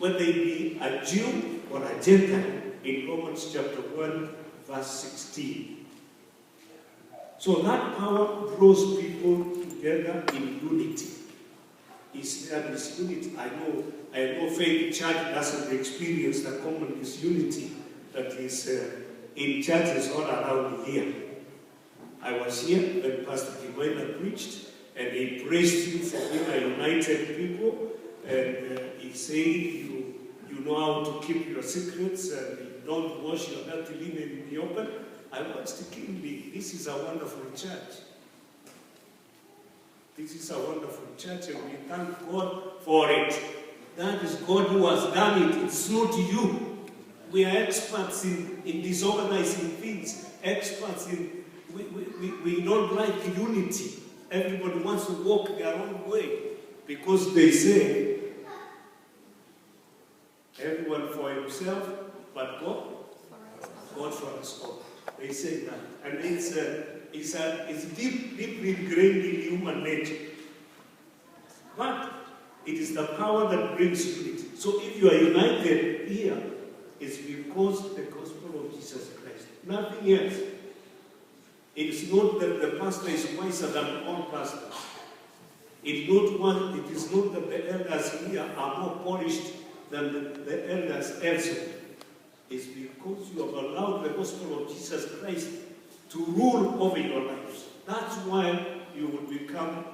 whether he be a Jew or a Gentile, in Romans chapter 1, verse 16. So that power draws people together in unity. There is unity. I know faith church doesn't experience the common disunity that is in churches all around here. I was here when Pastor Kiwaina preached, and he praised you for being a united people, and he said you know how to keep your secrets, and you don't wash your dirty linen in the open. I watched keenly. This is a wonderful church. This is a wonderful church, and we thank God for it. That is God who has done it. It's not you. We are experts in disorganizing things. Experts in, we don't like unity. Everybody wants to walk their own way. Because they say, everyone for himself, but God for us all. They say that. And it's deeply ingrained in human nature. But it is the power that brings unity. So if you are united here, it's because the gospel of Jesus Christ. Nothing else. It is not that the pastor is wiser than all pastors. It is not that the elders here are more polished than the elders elsewhere. It's because you have allowed the gospel of Jesus Christ to rule over your lives. That's why you will become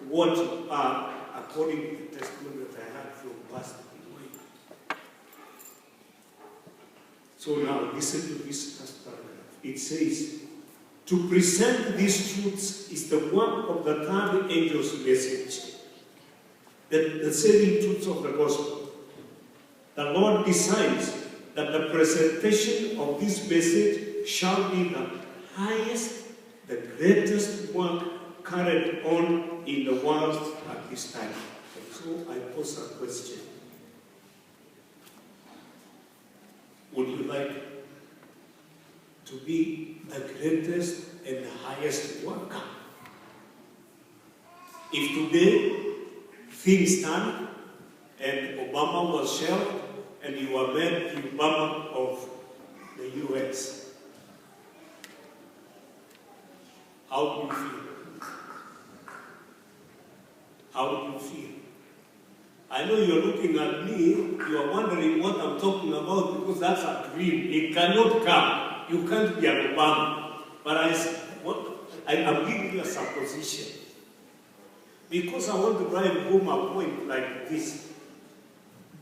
what you are, according to the testimony that I had from Pastor Kiwaina. So now, listen to this first paragraph. It says, to present these truths is the work of the third angel's message, the saving truths of the gospel. The Lord decides that the presentation of this message shall be the highest, the greatest work carried on in the world at this time. And so I pose a question. Would you like to be the greatest and the highest worker? If today things stand and Obama was shelved and you were made the Obama of the US, how do you feel? How do you feel? I know you're looking at me, you are wondering what I'm talking about because that's a dream. It cannot come. You can't be an Obama. But I'm giving you a supposition. Because I want to drive home a point like this.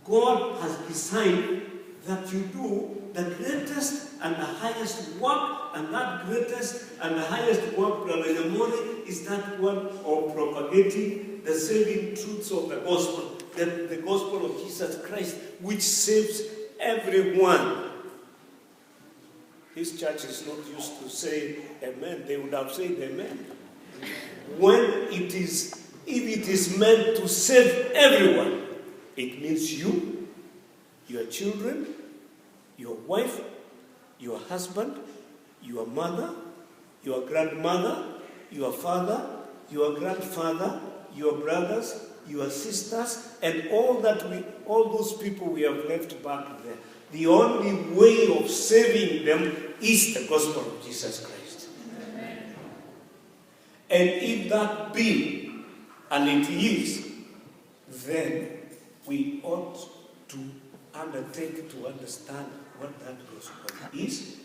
God has designed that you do the greatest and the highest work, and that greatest and the highest work, Brother Yamori, is that one of propagating the saving truths of the gospel, the gospel of Jesus Christ, which saves everyone. This church is not used to say amen. They would have said amen. If it is meant to save everyone, it means you, your children, your wife, your husband, your mother, your grandmother, your father, your grandfather, your brothers, your sisters, and all those people we have left back there. The only way of saving them is the gospel of Jesus Christ. Amen. And if that be, and it is, then we ought to undertake to understand what that gospel is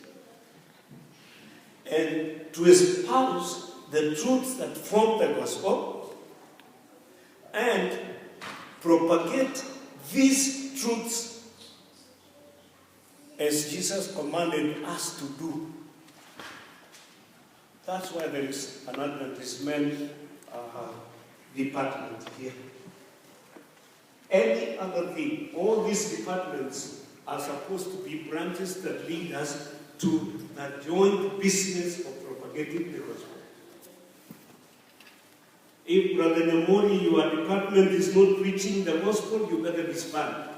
and to espouse the truths that form the gospel and propagate these truths as Jesus commanded us to do. That's why there is an advertisement department here. Any other thing, all these departments are supposed to be branches that lead us to the joint business of propagating the gospel. If Brother Namoni, your department is not preaching the gospel, you better disband.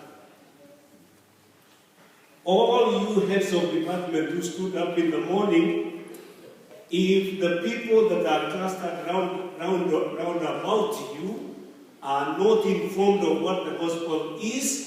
All you heads of department who stood up in the morning, if the people that are clustered round about you are not informed of what the gospel is,